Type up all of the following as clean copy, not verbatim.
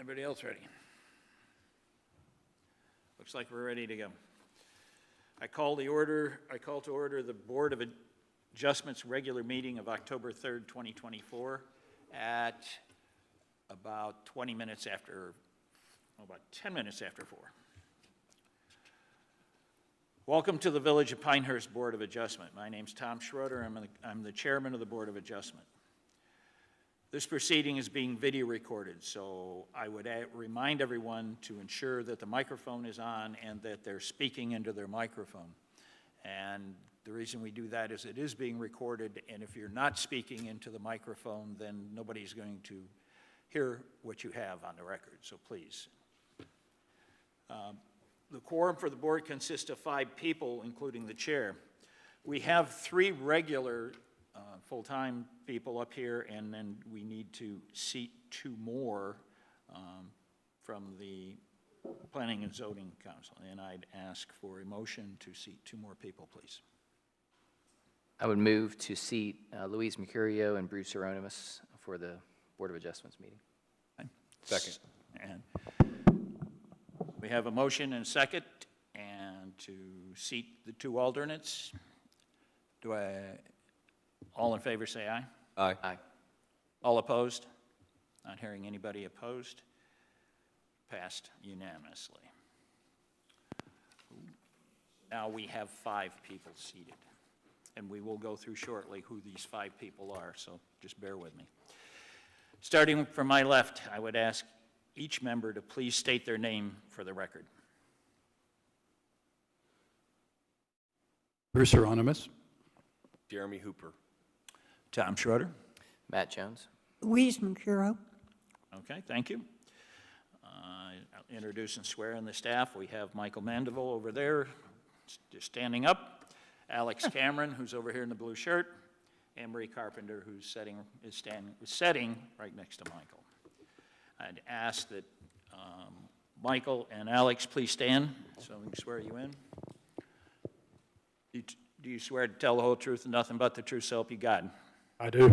Everybody else ready? Looks like we're ready to go. I call to order the Board of Adjustments regular meeting of October 3rd, 2024 at about 10 minutes after 4. Welcome to the Village of Pinehurst Board of Adjustment. My name's Tom Schroeder. I'm the chairman of the Board of Adjustment. This proceeding is being video recorded, so I would remind everyone to ensure that the microphone is on and that they're speaking into their microphone. And the reason we do that is it is being recorded, and if you're not speaking into the microphone, then nobody's going to hear what you have on the record, so please. The quorum for the board consists of 5 people, including the chair. We have 3 regular full-time people up here, and then we need to seat 2 more from the Planning and Zoning Council. And I'd ask for a motion to seat 2 more people, please. I would move to seat Louise Mercurio and Bruce Hieronymus for the Board of Adjustments meeting. Okay. Second. And we have a motion and a second, and to seat the 2 alternates. All in favor say aye. Aye. Aye. All opposed? Not hearing anybody opposed. Passed unanimously. Now we have 5 people seated, and we will go through shortly who these 5 people are, so just bear with me. Starting from my left, I would ask each member to please state their name for the record. Bruce Hieronymus. Jeremy Hooper. Tom Schroeder. Matt Jones. Louise Mercurio. Okay, thank you. I'll introduce and swear in the staff. We have Michael Mandeville over there, just standing up. Alex Cameron, who's over here in the blue shirt. Anne Marie Carpenter, who's sitting right next to Michael. I'd ask that Michael and Alex please stand so we can swear you in. Do you swear to tell the whole truth and nothing but the truth, so help you God? I do.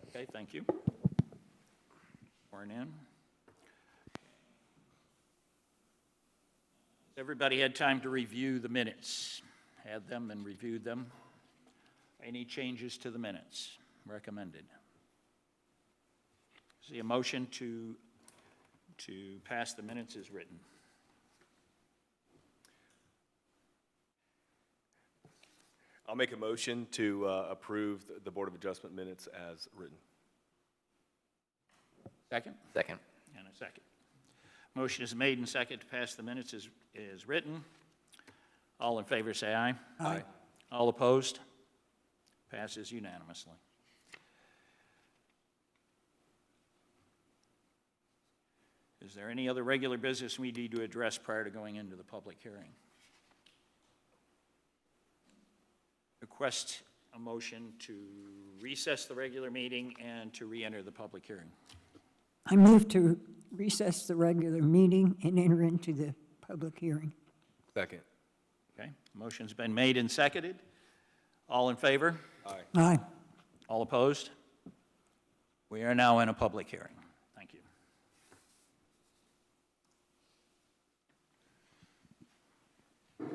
Okay, thank you. Sworn in. Everybody had time to review the minutes. Had them and reviewed them. Any changes to the minutes recommended? See a motion to pass the minutes as written. I'll make a motion to approve the Board of Adjustment minutes as written. Second? Second. And a second. Motion is made and second to pass the minutes as written. All in favor say aye. Aye. All opposed? Passes unanimously. Is there any other regular business we need to address prior to going into the public hearing? Request a motion to recess the regular meeting and to re-enter the public hearing. I move to recess the regular meeting and enter into the public hearing. Second. Okay, motion's been made and seconded. All in favor? Aye. Aye. All opposed? We are now in a public hearing. Thank you.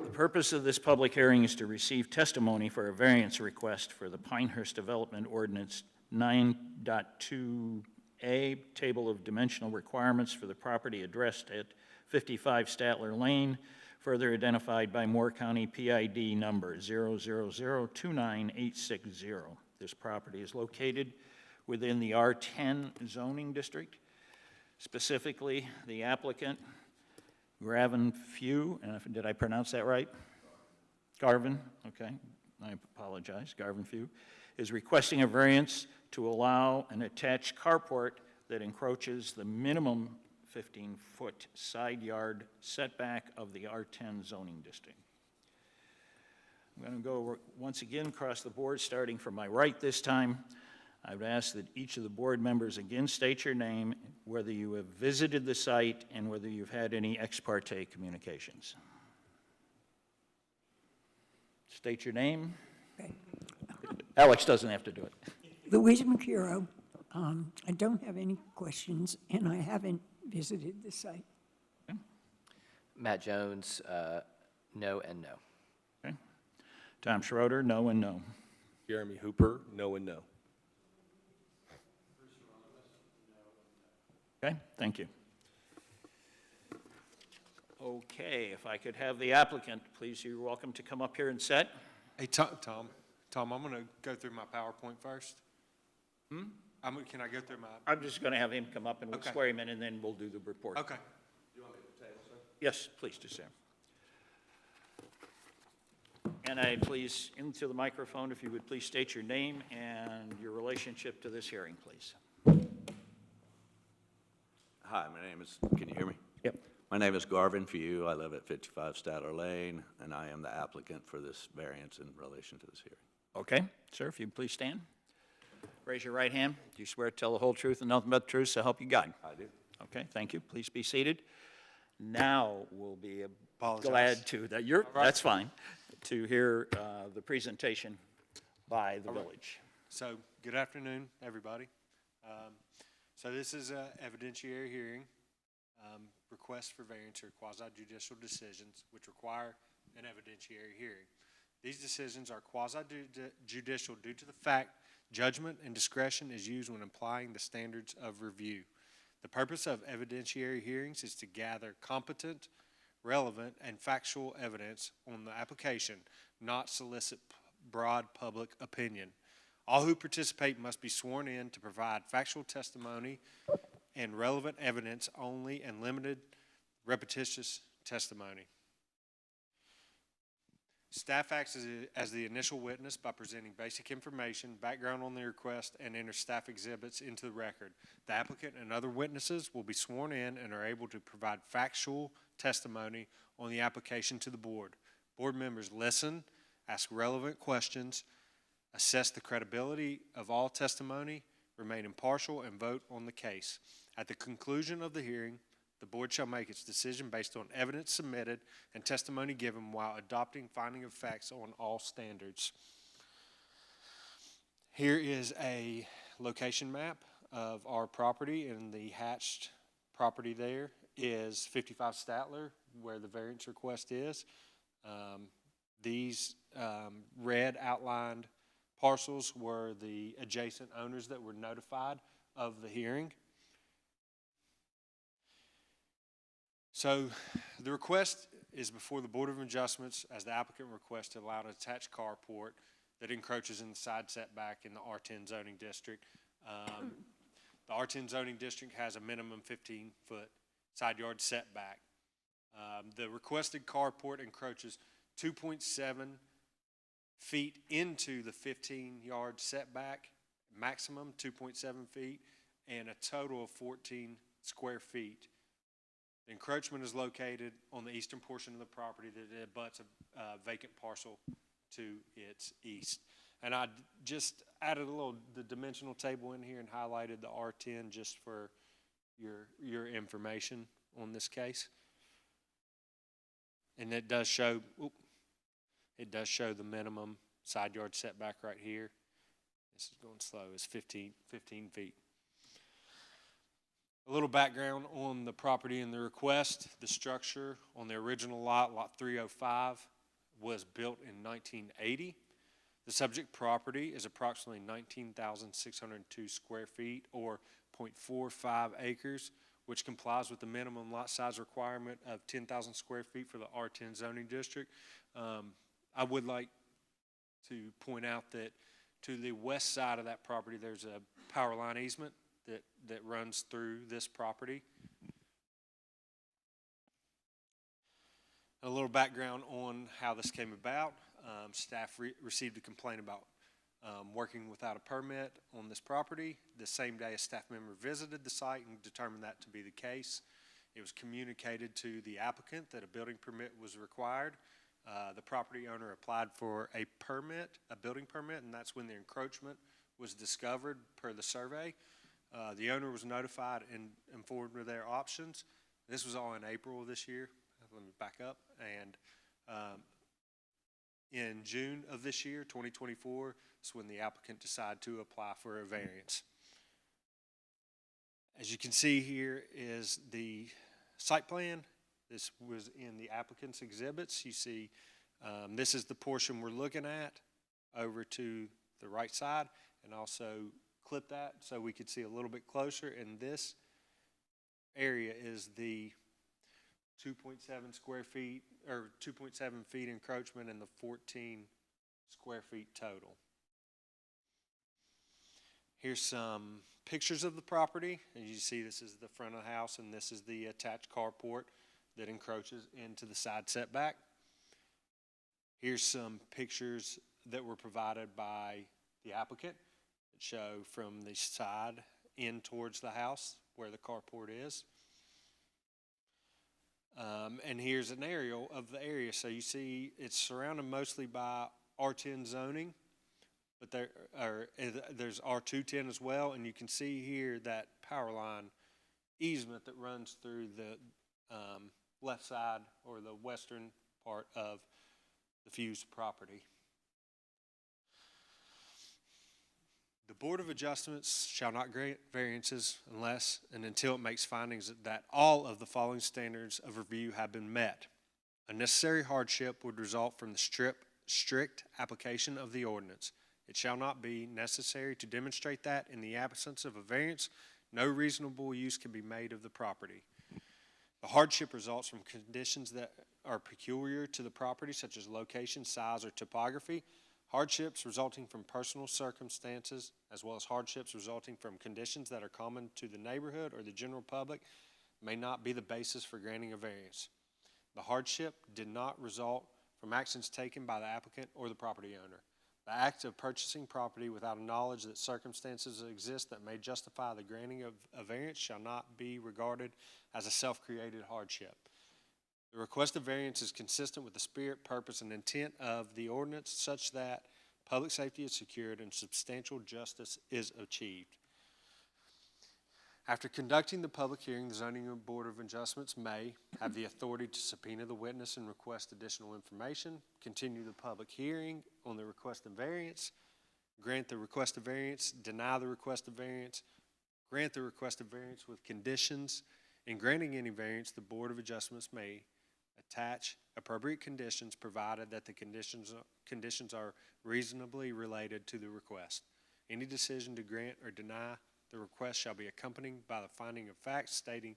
The purpose of this public hearing is to receive testimony for a variance request for the Pinehurst Development Ordinance 9.2A, Table of Dimensional Requirements for the property addressed at 55 Statler Lane, further identified by Moore County PID number 000-29860. This property is located within the R10 zoning district. Specifically, the applicant, Garvin Few, and did I pronounce that right? Garvin, okay, I apologize, Garvin Few, is requesting a variance to allow an attached carport that encroaches the minimum 15-foot side yard setback of the R10 zoning district. I'm going to go once again across the board, starting from my right this time. I would ask that each of the board members again state your name, whether you have visited the site, and whether you've had any ex parte communications. State your name. Okay. Alex doesn't have to do it. Louise Mercurio. I don't have any questions, and I haven't visited the site. Matt Jones, no and no. Okay. Tom Schroeder, no and no. Jeremy Hooper, no and no. Okay, thank you. Okay, if I could have the applicant, please, you're welcome to come up here and set. Hey, Tom, I'm going to go through my PowerPoint first. Can I go through my, I'm just going to have him come up and we'll Okay. swear him in, and then we'll do the report. okay. Yes, please do, Sam. And I please, into the microphone, if you would please state your name and your relationship to this hearing, please. Hi, my name is, can you hear me? Yep. My name is Garvin Few. I live at 55 Statler Lane, and I am the applicant for this variance in relation to this hearing. Okay, sir, if you'd please stand. Raise your right hand. Do you swear to tell the whole truth and nothing but the truth, so help you God? I do. Okay, thank you. Please be seated. Now we'll be Apologize. glad to, that's fine, to hear the presentation by the village. So, good afternoon, everybody. So this is a evidentiary hearing, request for variance or quasi-judicial decisions which require an evidentiary hearing. These decisions are quasi-judicial due to the fact judgment and discretion is used when applying the standards of review. The purpose of evidentiary hearings is to gather competent, relevant, and factual evidence on the application, not solicit broad public opinion. All who participate must be sworn in to provide factual testimony and relevant evidence only, and limited repetitious testimony. Staff acts as the initial witness by presenting basic information, background on the request, and enters staff exhibits into the record. The applicant and other witnesses will be sworn in and are able to provide factual testimony on the application to the board. Board members listen, ask relevant questions, assess the credibility of all testimony, remain impartial, and vote on the case. At the conclusion of the hearing, the board shall make its decision based on evidence submitted and testimony given while adopting finding of facts on all standards. Here is a location map of our property, and the hatched property there is 55 Statler, where the variance request is. These red outlined parcels were the adjacent owners that were notified of the hearing. So the request is before the Board of Adjustments as the applicant requests to allow an attached carport that encroaches in the side setback in the R10 zoning district. The R10 zoning district has a minimum 15-foot side yard setback. The requested carport encroaches 2.7 feet into the 15-yard setback, maximum 2.7 feet, and a total of 14 square feet. The encroachment is located on the eastern portion of the property that abuts a vacant parcel to its east. And I just added the dimensional table in here and highlighted the R10 just for your information on this case. And it does show, the minimum side yard setback right here. This is going slow, it's 15 feet. A little background on the property and the request. The structure on the original lot, Lot 305, was built in 1980. The subject property is approximately 19,602 square feet, or 0.45 acres, which complies with the minimum lot size requirement of 10,000 square feet for the R10 zoning district. I would like to point out that to the west side of that property, there's a power line easement that runs through this property. A little background on how this came about. Staff received a complaint about working without a permit on this property. The same day, a staff member visited the site and determined that to be the case. It was communicated to the applicant that a building permit was required. The property owner applied for a building permit, and that's when the encroachment was discovered per the survey. The owner was notified and informed of their options. This was all in April of this year. Let me back up. And in June of this year, 2024, is when the applicant decided to apply for a variance. As you can see here is the site plan. This was in the applicant's exhibits. You see, this is the portion we're looking at over to the right side, and also clip that so we could see a little bit closer. And this area is the 2.7 square feet, or 2.7 feet encroachment and the 14 square feet total. Here's some pictures of the property. As you see, this is the front of the house, and this is the attached carport that encroaches into the side setback. Here's some pictures that were provided by the applicant that show from the side in towards the house where the carport is. And here's an aerial of the area. So you see it's surrounded mostly by R10 zoning, but there's R210 as well. And you can see here that power line easement that runs through the left side or the western part of the Fuse property. The Board of Adjustments shall not grant variances unless and until it makes findings that all of the following standards of review have been met. A necessary hardship would result from the strict application of the ordinance. It shall not be necessary to demonstrate that in the absence of a variance, no reasonable use can be made of the property. The hardship results from conditions that are peculiar to the property, such as location, size, or topography. Hardships resulting from personal circumstances, as well as hardships resulting from conditions that are common to the neighborhood or the general public, may not be the basis for granting a variance. The hardship did not result from actions taken by the applicant or the property owner. The act of purchasing property without knowledge that circumstances exist that may justify the granting of a variance shall not be regarded as a self-created hardship. The requested variance is consistent with the spirit, purpose, and intent of the ordinance such that public safety is secured and substantial justice is achieved. After conducting the public hearing, the Zoning Board of Adjustments may have the authority to subpoena the witness and request additional information, continue the public hearing on the requested variance, grant the requested variance, deny the requested variance, grant the requested variance with conditions. In granting any variance, the Board of Adjustments may attach appropriate conditions provided that the conditions are reasonably related to the request. Any decision to grant or deny the request shall be accompanied by the finding of facts stating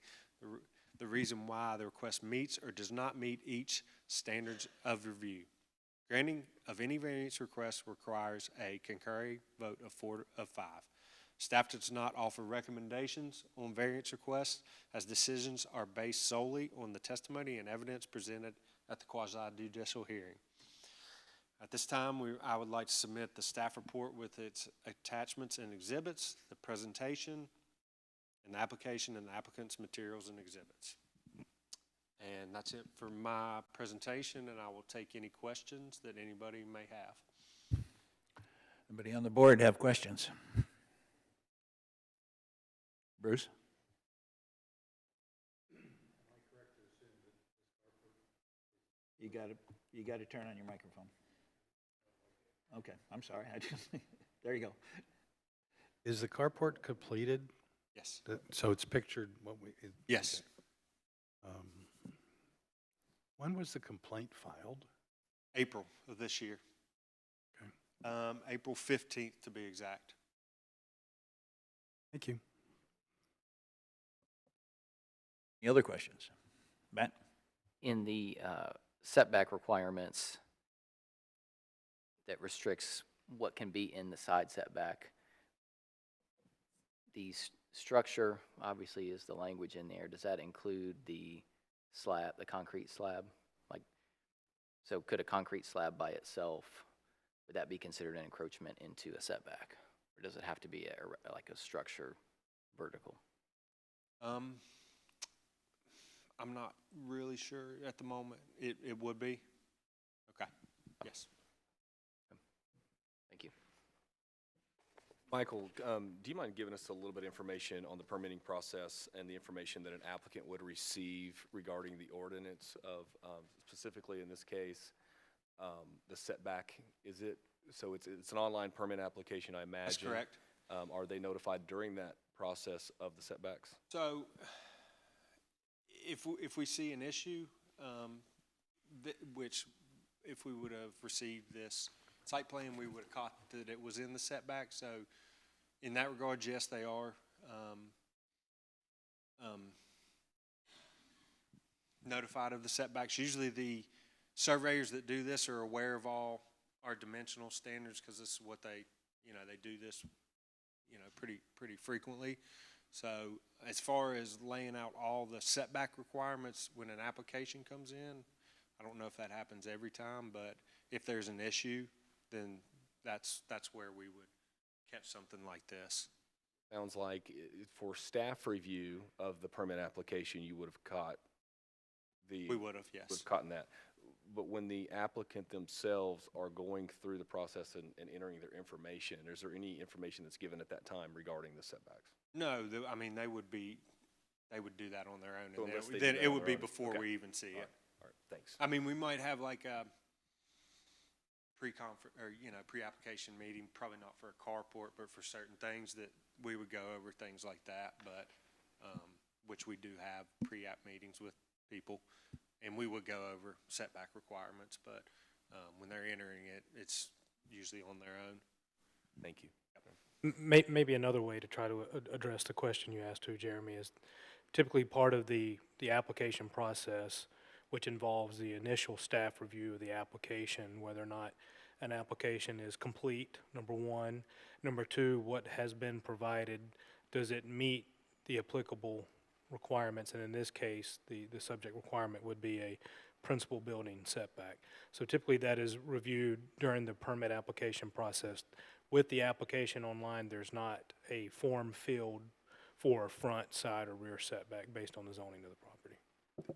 the reason why the request meets or does not meet each standards of review. Granting of any variance request requires a concurring vote of 4 of 5. Staff does not offer recommendations on variance requests as decisions are based solely on the testimony and evidence presented at the quasi-judicial hearing. At this time, I would like to submit the staff report with its attachments and exhibits, the presentation, and the application and the applicant's materials and exhibits. And that's it for my presentation, and I will take any questions that anybody may have. Anybody on the board have questions? Bruce? You got to turn on your microphone. Okay, I'm sorry. There you go. Is the carport completed? Yes. So it's pictured what we? Yes. Okay. When was the complaint filed? April of this year. Okay. April 15th to be exact. Thank you. Any other questions? Matt? In the setback requirements that restricts what can be in the side setback, the structure obviously is the language in there. Does that include the slab, the concrete slab? Like, so could a concrete slab by itself, would that be considered an encroachment into a setback? Or does it have to be like a structure vertical? I'm not really sure at the moment. It would be. Okay. Yes. Thank you. Michael, do you mind giving us a little bit of information on the permitting process and the information that an applicant would receive regarding the ordinance of, specifically in this case, the setback? So it's an online permit application, I imagine. That's correct. Are they notified during that process of the setbacks? So if we see an issue, which if we would have received this site plan, we would have caught that it was in the setback. So in that regard, yes, they are notified of the setbacks. Usually the surveyors that do this are aware of all our dimensional standards because this is what they do this, pretty frequently. So as far as laying out all the setback requirements when an application comes in, I don't know if that happens every time, but if there's an issue, then that's where we would catch something like this. Sounds like for staff review of the permit application, you would have caught We would have, yes. would have caught that. But when the applicant themselves are going through the process and entering their information, is there any information that's given at that time regarding the setbacks? No, they would do that on their own. So And unless they do then that it on would their be own. before Okay. we even see it. All right, thanks. I mean, we might have like a pre-application meeting, probably not for a carport, but for certain things that we would go over things like that, but, which we do have pre-app meetings with people, and we would go over setback requirements, but, when they're entering it, it's usually on their own. Thank you. Maybe another way to try to address the question you asked too, Jeremy, is typically part of the application process, which involves the initial staff review of the application, whether or not an application is complete, number one. Number two, what has been provided, does it meet the applicable requirements? And in this case, the subject requirement would be a principal building setback. So typically that is reviewed during the permit application process. With the application online, there's not a form filled for a front, side, or rear setback based on the zoning of the property.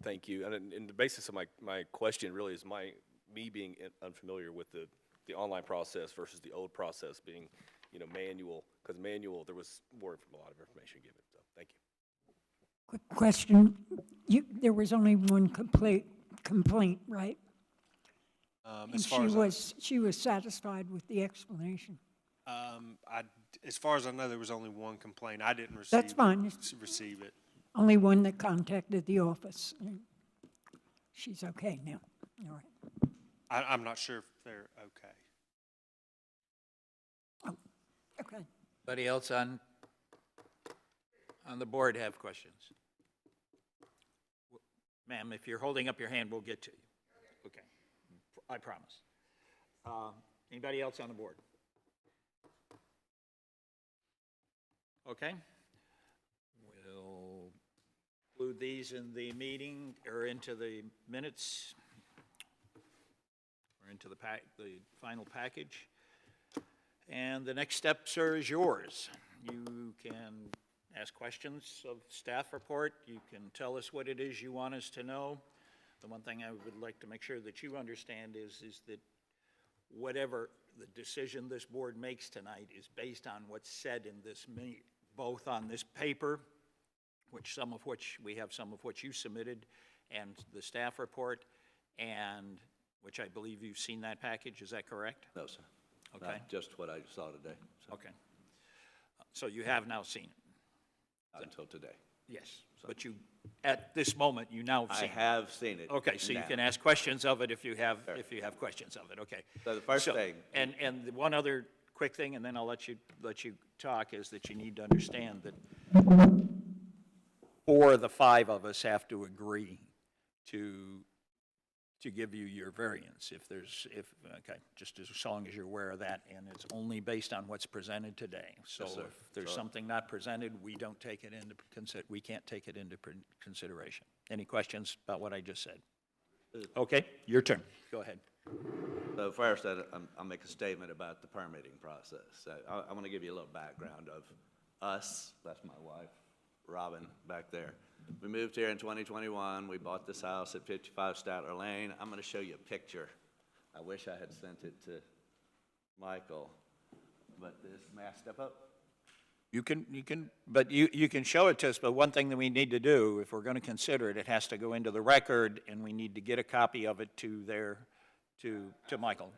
Thank you. And the basis of my question really is me being unfamiliar with the online process versus the old process being, manual. Because manual, there was a lot of information given. So thank you. Quick question. There was only one complaint, right? And As far as she was satisfied with the explanation. as far as I know, there was only one complaint. I didn't receive. That's fine. Receive it. Only one that contacted the office. She's okay now. All right. I'm not sure if they're okay. Okay. Anybody else on the board have questions? Ma'am, if you're holding up your hand, we'll get to you. Okay, I promise. Anybody else on the board? Okay. We'll include these in the meeting, or into the minutes, or into the final package. And the next step, sir, is yours. You can ask questions of staff report. You can tell us what it is you want us to know. The one thing I would like to make sure that you understand is that whatever the decision this board makes tonight is based on what's said in this both on this paper, we have some of which you submitted, and the staff report, and which I believe you've seen that package. Is that correct? No, sir. Okay. Not just what I saw today. So, Okay. So you have now seen it? not until today. Yes. But you, at this moment, you now have I seen it? have seen it. Okay, so you now. can ask questions of it if you have questions of it, okay. So the first thing, And the one other quick thing, and then I'll let you talk, is that you need to understand that 4 of the 5 of us have to agree to give you your variance okay, just as long as you're aware of that, and it's only based on what's presented today. So Yes, sir. if there's Sure. something not presented, we can't take it into consideration. Any questions about what I just said? Okay, your turn. Go ahead. so first, I'll make a statement about the permitting process. So I want to give you a little background of us. That's my wife, Robin, back there. We moved here in 2021. We bought this house at 55 Statler Lane. I'm going to show you a picture. I wish I had sent it to Michael, but may I step up? You can show it to us, but one thing that we need to do, if we're going to consider it, it has to go into the record, and we need to get a copy of it to Michael. I'll send it to Michael.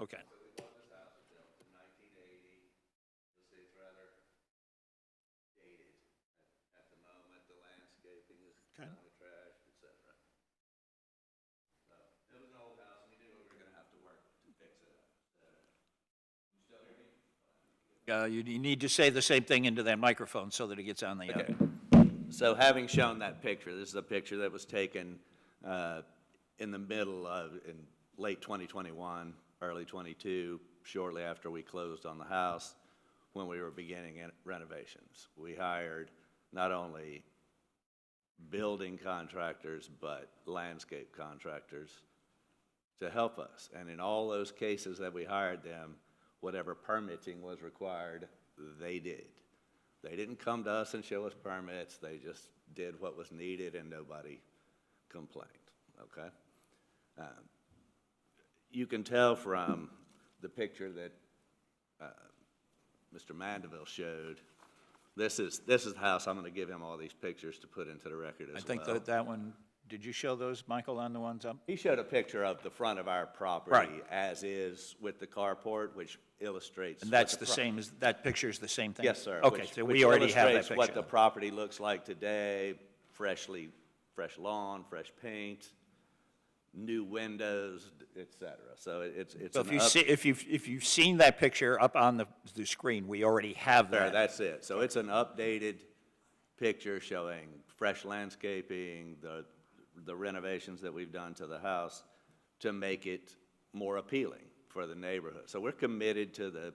Okay. So we bought this house, it was built in 1980. You'll see it's rather You need to say the same thing into that microphone so that it gets on the Okay. So having shown that picture, this is a picture that was taken in the middle of, in late 2021, early 22, shortly after we closed on the house, when we were beginning renovations. We hired not only building contractors, but landscape contractors to help us. And in all those cases that we hired them, whatever permitting was required, they did. They didn't come to us and show us permits, they just did what was needed and nobody complained, okay? You can tell from the picture that Mr. Mandeville showed, this is the house. I'm gonna give him all these pictures to put into the record as I well. think that one, did you show those, Michael, on the ones up? He showed a picture of the front of our property Right. as is with the carport, which illustrates. And what that's the same as, that picture's the same thing? Yes, sir. Okay, which- so which we already have that illustrates what picture. the property looks like today, fresh lawn, fresh paint, new windows, et cetera. So it's So an if you up- see, if you've seen that picture up on the screen, we already have There, that. that's it. So it's an updated picture showing fresh landscaping, the renovations that we've done to the house to make it more appealing for the neighborhood. So we're committed to the,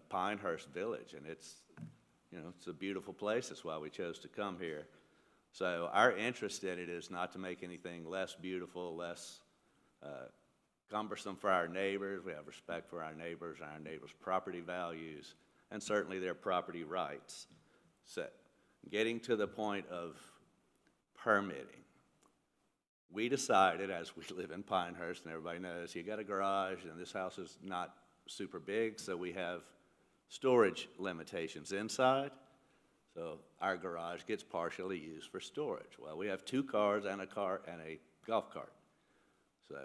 Pinehurst Village, and it's a beautiful place. That's why we chose to come here. So our interest in it is not to make anything less beautiful, less cumbersome for our neighbors. We have respect for our neighbors and our neighbors' property values, and certainly their property rights. So getting to the point of permitting, we decided, as we live in Pinehurst, and everybody knows, you got a garage, and this house is not super big, so we have storage limitations inside. So our garage gets partially used for storage. Well, we have 2 cars and a golf cart. So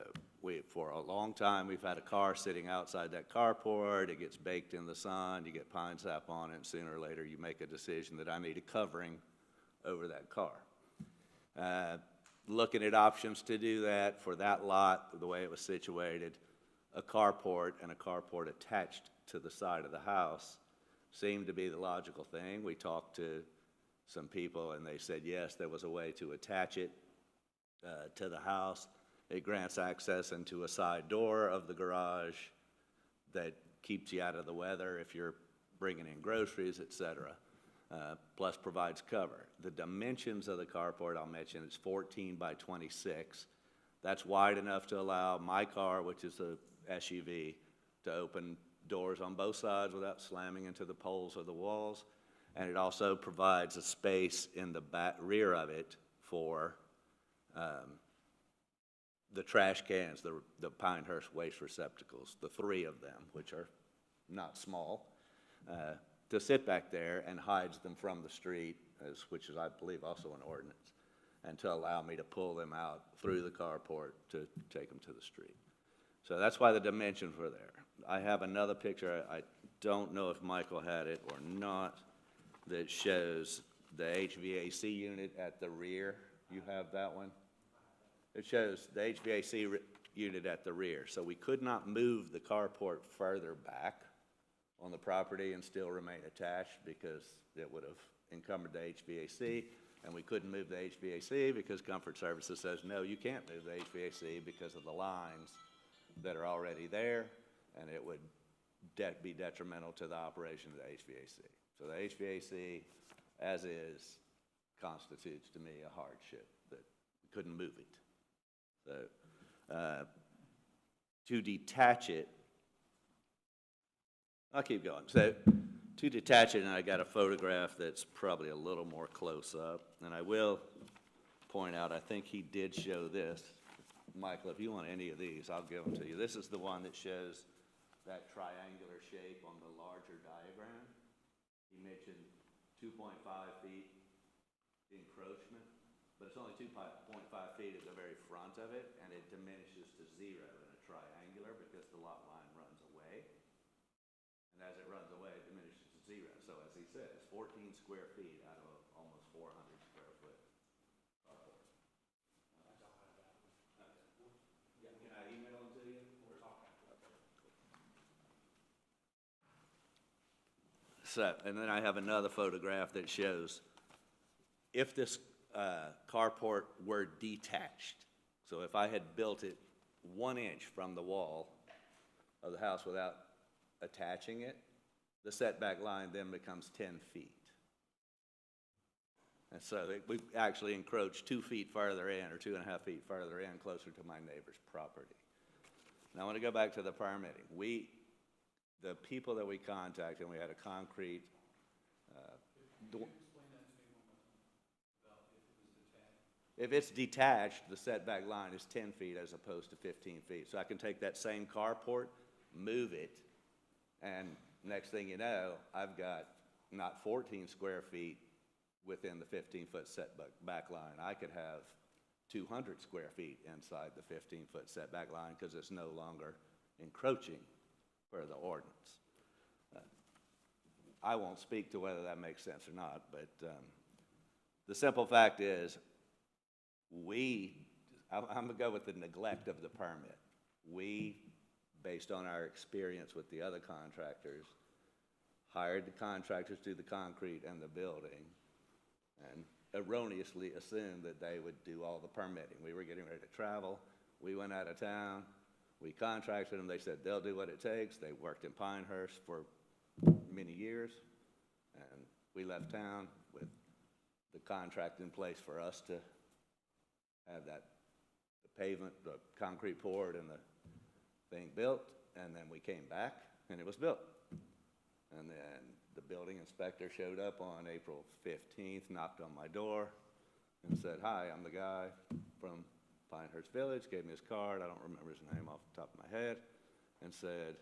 for a long time, we've had a car sitting outside that carport. It gets baked in the sun. You get pine sap on it, and sooner or later, you make a decision that I need a covering over that car. Looking at options to do that for that lot, the way it was situated, a carport and a carport attached to the side of the house seemed to be the logical thing. We talked to some people, and they said, yes, there was a way to attach it to the house. It grants access into a side door of the garage that keeps you out of the weather if you're bringing in groceries, et cetera, plus provides cover. The dimensions of the carport, I'll mention, is 14 by 26. That's wide enough to allow my car, which is a SUV, to open doors on both sides without slamming into the poles or the walls. And it also provides a space in the rear of it for the trash cans, the Pinehurst waste receptacles, the 3 of them, which are not small, to sit back there, and hides them from the street, which is, I believe, also an ordinance, and to allow me to pull them out through the carport to take them to the street. So that's why the dimensions were there. I have another picture, I don't know if Michael had it or not, that shows the HVAC unit at the rear. You have that one? It shows the HVAC unit at the rear. So we could not move the carport further back on the property and still remain attached because it would have encumbered the HVAC, and we couldn't move the HVAC because Comfort Services says, no, you can't move the HVAC because of the lines that are already there, and it would be detrimental to the operation of the HVAC. So the HVAC, as is, constitutes to me a hardship that we couldn't move it. So to detach it, I'll keep going. So to detach it, and I got a photograph that's probably a little more close up, and I will point out, I think he did show this. Michael, if you want any of these, I'll give them to you. This is the one that shows that triangular shape on the larger diagram. He mentioned 2.5 feet encroachment, but it's only 2.5 feet at the very front of it, and it diminishes to 0 in a triangular because the lot line runs away. And as it runs away, it diminishes to 0. So as he said, it's 14 square feet out of almost 400 square foot carport. Yeah, can I email them to you? So, and then I have another photograph that shows if this carport were detached, so if I had built it 1 inch from the wall of the house without attaching it, the setback line then becomes 10 feet. And so we actually encroached 2 feet farther in, or 2.5 feet farther in, closer to my neighbor's property. Now I want to go back to the permitting. The people that we contacted, and we had a concrete. If it's detached, the setback line is 10 feet as opposed to 15 feet. So I can take that same carport, move it, and next thing you know, I've got not 14 square feet within the 15-foot setback line. I could have 200 square feet inside the 15-foot setback line because it's no longer encroaching for the ordinance. I won't speak to whether that makes sense or not, but the simple fact is, I'm going to go with the neglect of the permit. We, based on our experience with the other contractors, hired the contractors to do the concrete and the building, and erroneously assumed that they would do all the permitting. We were getting ready to travel. We went out of town. We contracted them. They said they'll do what it takes. They worked in Pinehurst for many years, and we left town with the contract in place for us to have the pavement, the concrete poured, and the thing built, and then we came back, and it was built. And then the building inspector showed up on April 15th, knocked on my door, and said, "Hi, I'm the guy from Pinehurst Village," gave me his card, I don't remember his name off the top of my head, and said,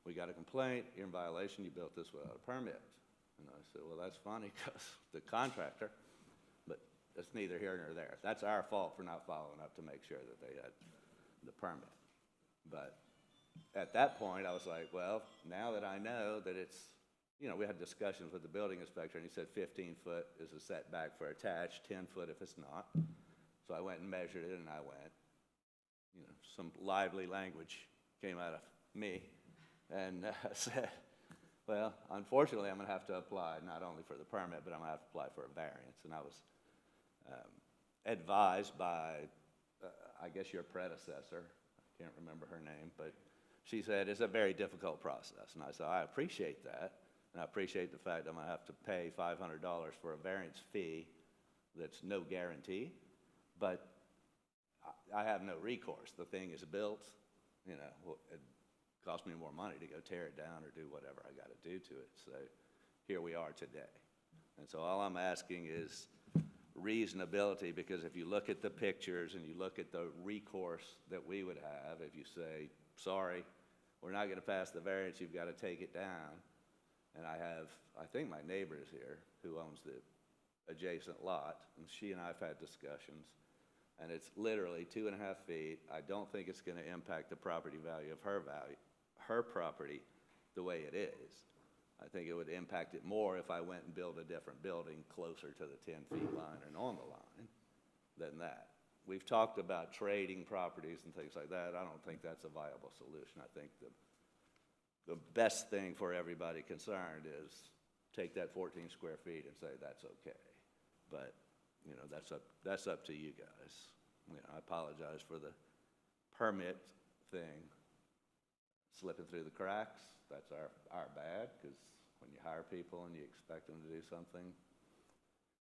"We got a complaint, you're in violation, you built this without a permit." And I said, "Well, that's funny, because the contractor," but that's neither here nor there. That's our fault for not following up to make sure that they had the permit. But at that point, I was like, well, now that I know that it's, we had discussions with the building inspector, and he said 15 foot is a setback for attached, 10 foot if it's not. So I went and measured it, and I went, some lively language came out of me, and said, well, unfortunately, I'm going to have to apply not only for the permit, but I'm going to have to apply for a variance. And I was advised by, I guess, your predecessor, I can't remember her name, but she said, it's a very difficult process. And I said, I appreciate that, and I appreciate the fact I'm going to have to pay $500 for a variance fee that's no guarantee, but I have no recourse. The thing is built, it cost me more money to go tear it down or do whatever I got to do to it. So here we are today. And so all I'm asking is reasonability, because if you look at the pictures and you look at the recourse that we would have, if you say, sorry, we're not going to pass the variance, you've got to take it down. And I think my neighbor is here who owns the adjacent lot, and she and I have had discussions, and it's literally 2.5 feet. I don't think it's going to impact the property value of her property the way it is. I think it would impact it more if I went and built a different building closer to the 10-feet line and on the line than that. We've talked about trading properties and things like that. I don't think that's a viable solution. I think the best thing for everybody concerned is take that 14 square feet and say that's okay. But, that's up to you guys. I apologize for the permit thing slipping through the cracks. That's our bad, because when you hire people and you expect them to do something,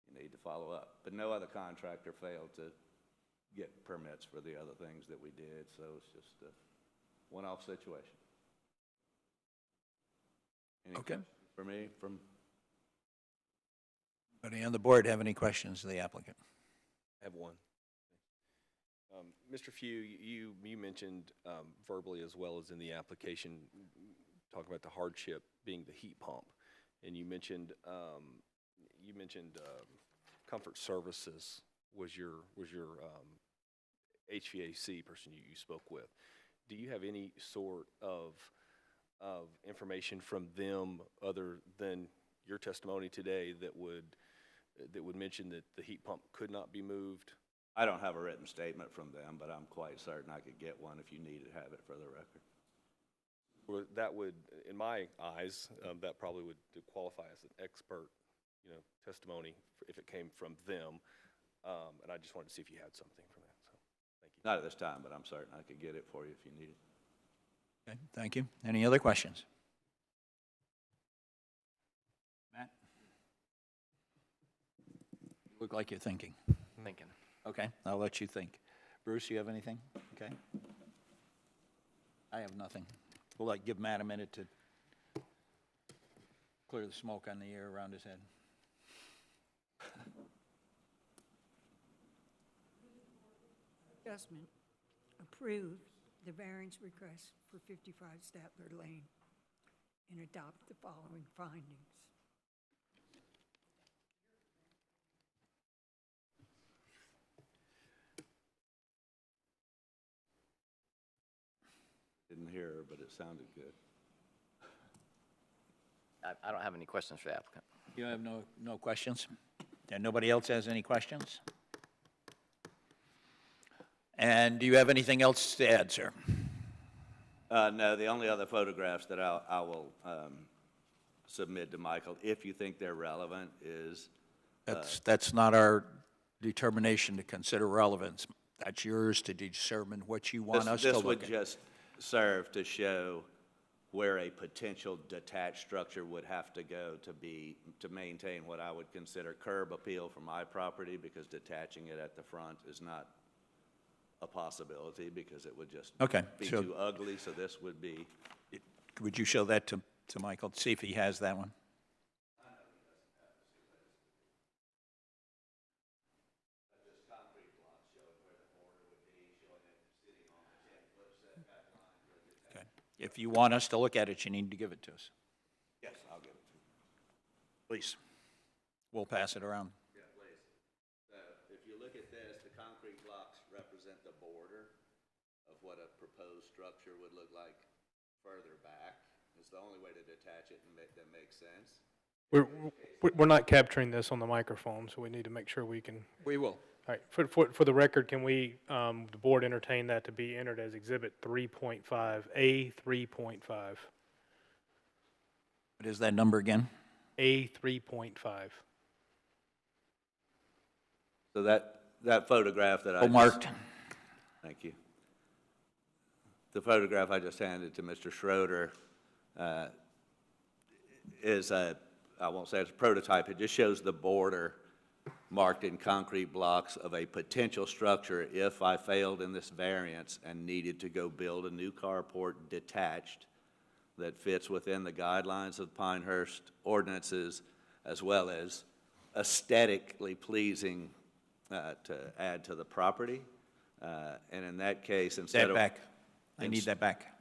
you need to follow up. But no other contractor failed to get permits for the other things that we did, so it's just a one-off situation. Any Okay. questions for me from? Anybody on the board have any questions of the applicant? I have one. Mr. Few, you mentioned verbally as well as in the application, talking about the hardship being the heat pump, and you mentioned Comfort Services was your HVAC person you spoke with. Do you have any sort of information from them other than your testimony today that would mention that the heat pump could not be moved? I don't have a written statement from them, but I'm quite certain I could get one if you needed to have it for the record. Well, that would, in my eyes, that probably would qualify as an expert, testimony if it came from them. And I just wanted to see if you had something from that, so, thank you. Not at this time, but I'm certain I could get it for you if you need it. Okay, thank you. Any other questions? Matt? You look like you're thinking. Thinking. Okay, I'll let you think. Bruce, you have anything? Okay. I have nothing. We'll give Matt a minute to clear the smoke on the air around his head. Adjustment, approve the variance request for 55 Statler Lane and adopt the following findings. Didn't hear her, but it sounded good. I don't have any questions for the applicant. You have no questions? And nobody else has any questions? And do you have anything else to add, sir? No, the only other photographs that I will submit to Michael, if you think they're relevant, is That's not our determination to consider relevance. That's yours to determine what you want us to this look would at. just serve to show where a potential detached structure would have to go to maintain what I would consider curb appeal for my property, because detaching it at the front is not a possibility, because it would just Okay, be so- too ugly, so this would be. Would you show that to Michael, see if he has that one? Okay. If you want us to look at it, you need to give it to us. Yes, I'll give it to you. Please. We'll pass it around. Yeah, please. So if you look at this, the concrete blocks represent the border of what a proposed structure would look like further back. It's the only way to detach it and that makes sense. We're not capturing this on the microphone, so we need to make sure we can. We will. All right, for the record, can we, the board entertain that to be entered as Exhibit 3.5, A 3.5, What is that number again? A 3.5. So that photograph that I Oh, just- marked. Thank you. The photograph I just handed to Mr. Schroeder is I won't say it's a prototype, it just shows the border marked in concrete blocks of a potential structure if I failed in this variance and needed to go build a new carport detached that fits within the guidelines of Pinehurst ordinances, as well as aesthetically pleasing to add to the property. And in that case, instead That of... back. I need that back.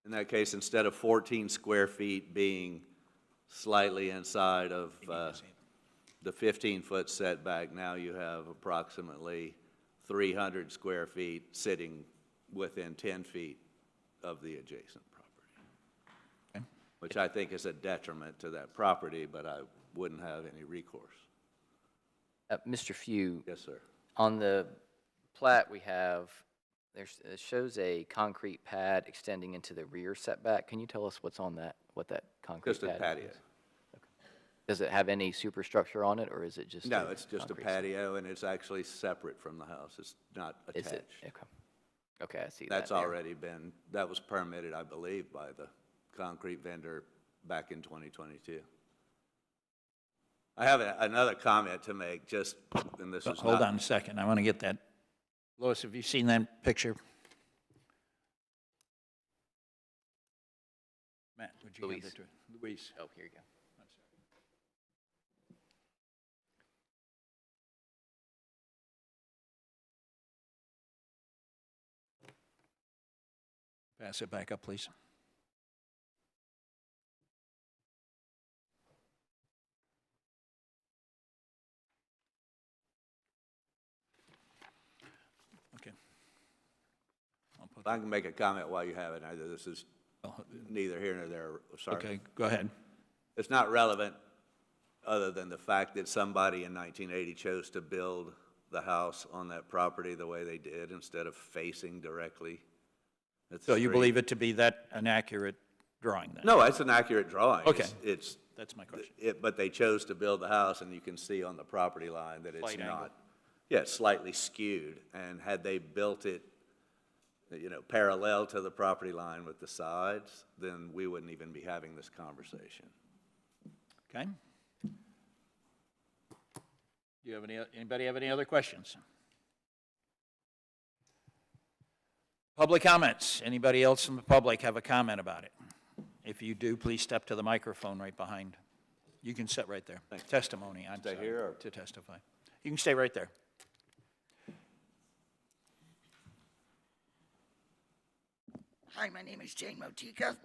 In that case, instead of 14 square feet being slightly inside of the 15-foot setback, now you have approximately 300 square feet sitting within 10 feet of the adjacent property, Okay. which I think is a detriment to that property, but I wouldn't have any recourse. Mr. Few, Yes, sir. on the plat we have, it shows a concrete pad extending into the rear setback. Can you tell us what's on that, what that concrete Just a pad patio. is? Does it have any superstructure on it, or is it just? No, it's just a concrete patio, and it's actually separate from the house. It's not Is attached. it? Okay. Okay, I see that That's there. already been, that was permitted, I believe, by the concrete vendor back in 2022. I have another comment to make, just, and this is Hold not... on a second, I want to get that. Lois, have you seen that picture? Matt, would you give Louise. it to Louise? Oh, here you go. Pass it back up, please. Okay. I'll put I can make a comment while you have it. This is that- neither here nor there, sorry. Okay, go ahead. It's not relevant, other than the fact that somebody in 1980 chose to build the house on that property the way they did, instead of facing directly It's So you street. believe it to be that an accurate drawing then? No, it's an accurate drawing. Okay. It's, That's my question. but they chose to build the house, and you can see on the property line that it's Slight angle. not. Yeah, it's slightly skewed, and had they built it, you know, parallel to the property line with the sides, then we wouldn't even be having this conversation. Okay? Do you have anybody have any other questions? Public comments. Anybody else from the public have a comment about it? If you do, please step to the microphone right behind. You can sit right there. Testimony, I'm Stay sorry, here or- to testify. You can stay right there. Hi, my name is Jane Motika,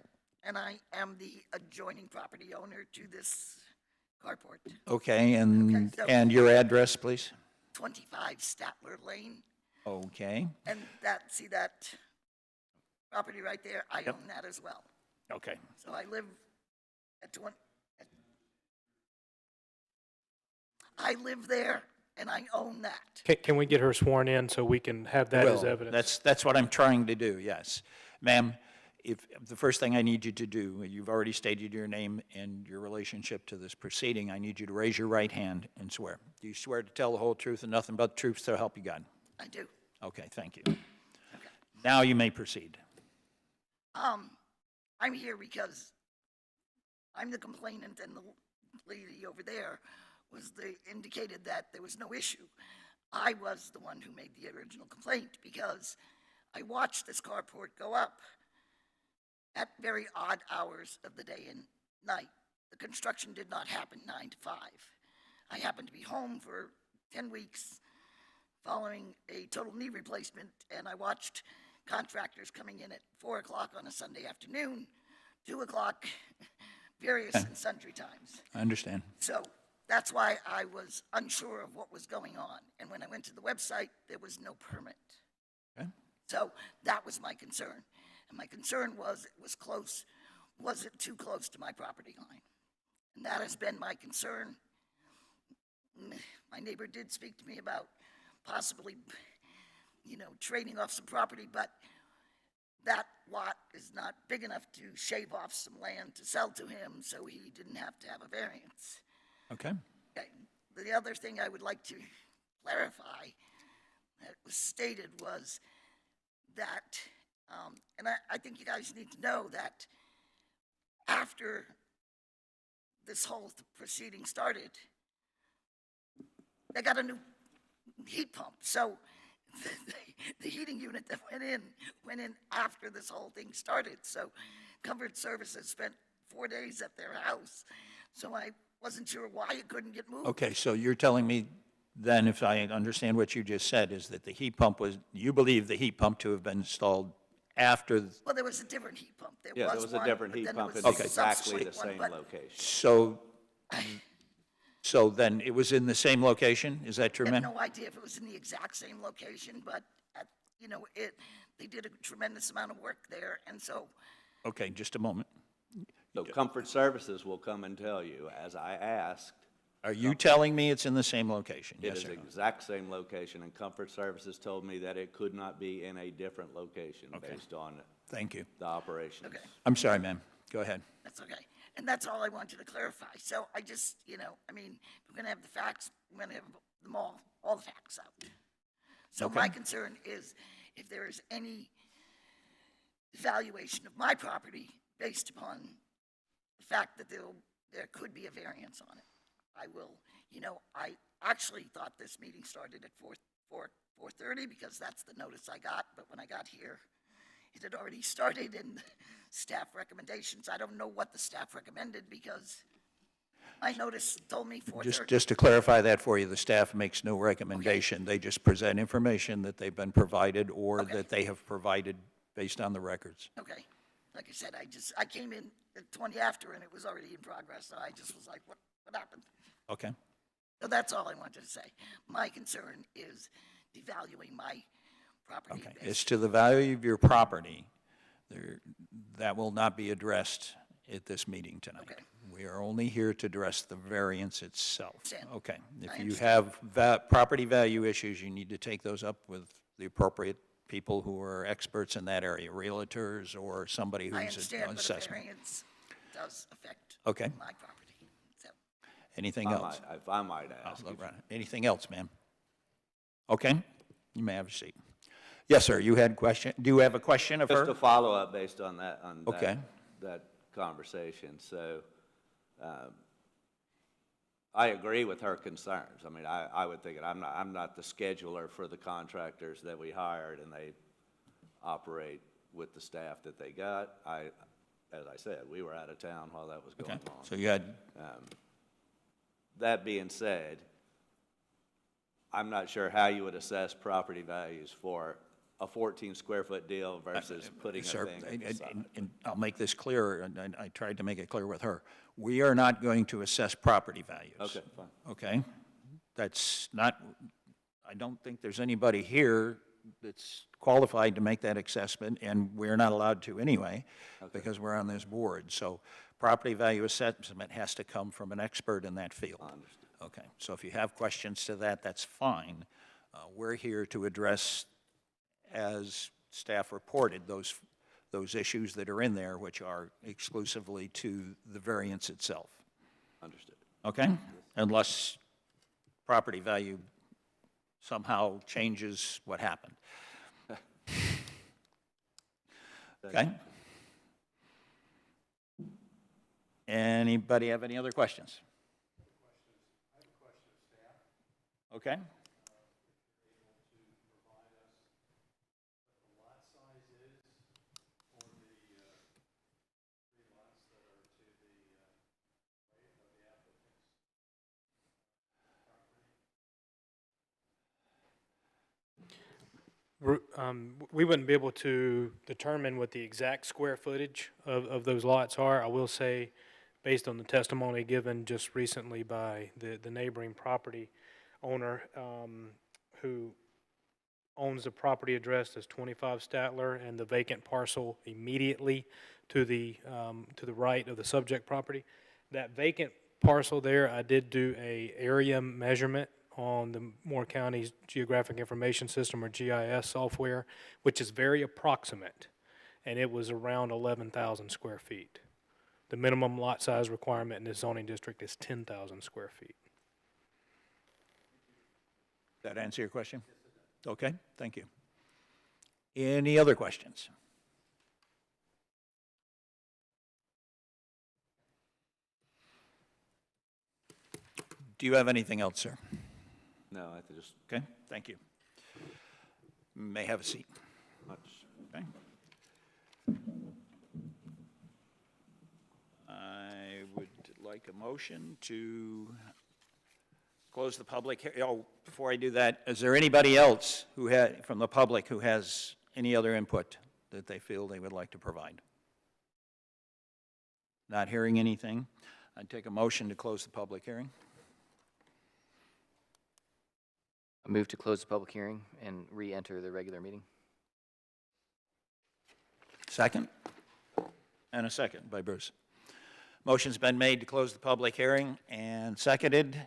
and I am the adjoining property owner to this carport. Okay, and, Okay, so- and your address, please? 25 Statler Lane, Okay, and that, see that property right there? I own that as well. okay. So I live at I live there, and I own that. Can we get her sworn in so we can have that as Well, evidence? That's what I'm trying to do, yes. Ma'am, if, the first thing I need you to do, you've already stated your name and your relationship to this proceeding. I need you to raise your right hand and swear. Do you swear to tell the whole truth and nothing but the truth, so help you God? I do. Okay, thank you. Now you may proceed. I'm here because I'm the complainant, and the lady over there indicated that there was no issue. I was the one who made the original complaint because I watched this carport go up at very odd hours of the day and night. The construction did not happen 9 to 5. I happened to be home for 10 weeks following a total knee replacement, and I watched contractors coming in at 4 o'clock on a Sunday afternoon, 2 o'clock, various and sundry times. I understand. So that's why I was unsure of what was going on. And when I went to the website, there was no permit. Okay. So that was my concern. And my concern was was it too close to my property line? And that has been my concern. My neighbor did speak to me about possibly, trading off some property, but that lot is not big enough to shave off some land to sell to him, so he didn't have to have a variance. Okay. Okay. The other thing I would like to clarify that was stated was that, and I think you guys need to know that after this whole proceeding started, they got a new heat pump. So the heating unit that went in after this whole thing started. So Comfort Services spent 4 days at their house. So I wasn't sure why it couldn't get moved. Okay, so you're telling me then, if I understand what you just said, is that the heat pump was, you believe the heat pump to have been installed after, Well, there was a different heat pump. Yeah, there was a one, different but heat then there pump was in a exactly the subsequent same one, but location. so then it was in the same location? Is that true, I have ma'am? no idea if it was in the exact same location, but, they did a tremendous amount of work there, and so, Okay, just a moment. So Comfort Services will come and tell you, as I asked, Are you telling me it's in the same location? it Yes is or the no? exact same location, and Comfort Services told me that it could not be in a different location Okay. based on Thank you. the operations. okay. I'm sorry, ma'am. Go ahead. That's okay. And that's all I wanted to clarify. So I just, if we're going to have the facts, we're going to have them all the facts out. So my concern is if there is any evaluation of my property based upon the fact that there could be a variance on it, I will, I actually thought this meeting started at 4:30 because that's the notice I got, but when I got here, it had already started in staff recommendations. I don't know what the staff recommended because my notice told me 4:30. Just to clarify that for you, the staff makes no recommendation. They just present information that they've been provided or Okay. that they have provided based on the records. Okay. Like I said, I came in at 20 after and it was already in progress, so I just was like, what happened? Okay? So that's all I wanted to say. My concern is devaluing my property. Okay. based- As to the value of your property, that will not be addressed at this meeting tonight. Okay. We are only here to address the variance itself. Understand. Okay. If I you understand. have property value issues, you need to take those up with the appropriate people who are experts in that area, realtors or somebody I who's understand, an but a assessment. variance does affect Okay. my property, so. Anything else? If I might Oh, ask. look, right. Anything else, ma'am? Okay, you may have a seat. Yes, sir, you had a question? Do you have a question of Just a her? follow-up based on that, Okay. that conversation. So, I agree with her concerns. I mean, I would think, I'm not the scheduler for the contractors that we hired, and they operate with the staff that they got. As I said, we were out of town while that was Okay, going on. so you had, That being said, I'm not sure how you would assess property values for a 14 square foot deal versus putting a sir, thing at the side. and I'll make this clear, and I tried to make it clear with her. We are not going to assess property values. Okay, fine. Okay? That's not, I don't think there's anybody here that's qualified to make that assessment, and we're not allowed to anyway, because we're on this board. So property value assessment has to come from an expert in that field. Understood. Okay, so if you have questions to that, that's fine. We're here to address, as staff reported, those issues that are in there, which are exclusively to the variance itself. Understood. Okay? Unless property value somehow changes what happened. Okay? Anybody have any other questions? Okay? We wouldn't be able to determine what the exact square footage of those lots are. I will say, based on the testimony given just recently by the neighboring property owner, who owns the property addressed as 25 Statler and the vacant parcel immediately to the right of the subject property. That vacant parcel there, I did do a area measurement on the Moore County's Geographic Information System, or GIS software, which is very approximate, and it was around 11,000 square feet. The minimum lot size requirement in this zoning district is 10,000 square feet. Does that answer your question? Okay, thank you. Any other questions? Do you have anything else, sir? No, I just Okay, thank you. May have a seat. much. Okay. I would like a motion to close the public, before I do that, is there anybody else who had, from the public, who has any other input that they feel they would like to provide? Not hearing anything, I'd take a motion to close the public hearing. I move to close the public hearing and re-enter the regular meeting. Second? And a second by Bruce. Motion's been made to close the public hearing and seconded.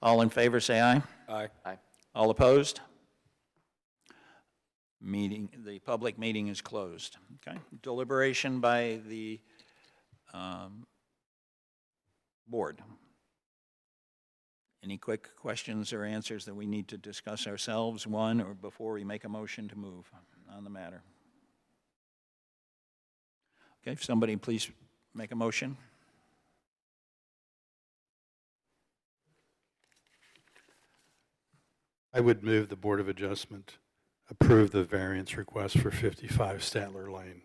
All in favor, say aye. Aye. Aye. All opposed? The public meeting is closed. Okay? Deliberation by the board. Any quick questions or answers that we need to discuss ourselves, one, or before we make a motion to move on the matter? Okay, if somebody please make a motion. I would move the Board of Adjustment approve the variance request for 55 Statler Lane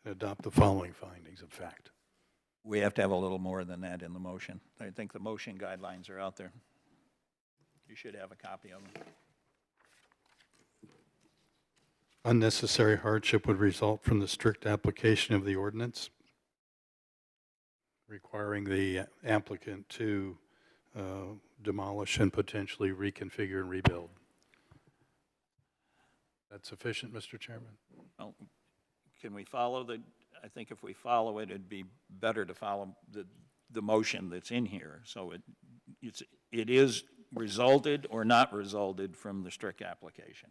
and adopt the following findings of fact. We have to have a little more than that in the motion. I think the motion guidelines are out there. You should have a copy of them. Unnecessary hardship would result from the strict application of the ordinance, requiring the applicant to demolish and potentially reconfigure and rebuild. That's sufficient, Mr. Chairman? Well, can we follow I think if we follow it, it'd be better to follow the motion that's in here. So it is resulted or not resulted from the strict application.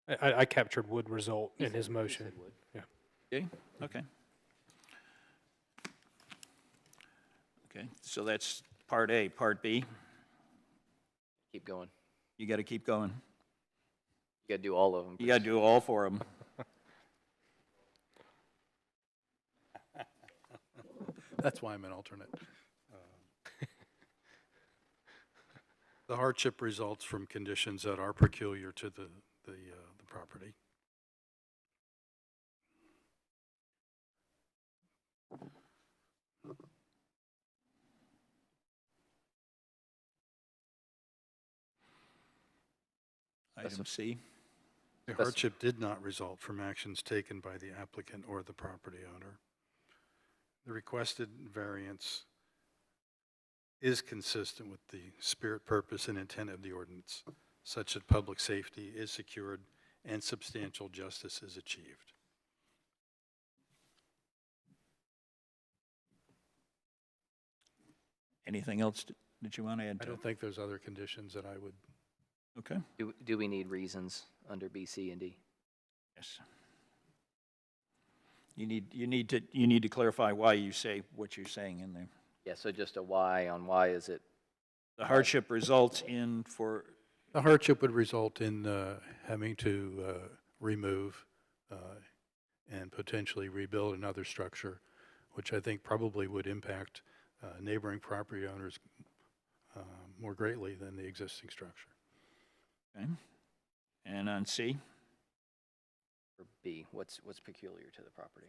I captured would result in his motion. Yeah. Okay, okay. Okay, so that's part A. Part B, Keep going. you got to keep going. You gotta do all of them. You got to do all four of them. That's why I'm an alternate. The hardship results from conditions that are peculiar to the property. Item C. The hardship did not result from actions taken by the applicant or the property owner. The requested variance is consistent with the spirit, purpose, and intent of the ordinance, such that public safety is secured and substantial justice is achieved. Anything else that you want to add I to? don't think there's other conditions that I would. Okay, Do we need reasons under B, C, and D? yes. You need to clarify why you say what you're saying in there. Yeah, so just a why on why is it, The hardship results in for, The hardship would result in having to remove and potentially rebuild another structure, which I think probably would impact neighboring property owners more greatly than the existing structure. okay. And on C, or B, what's peculiar to the property?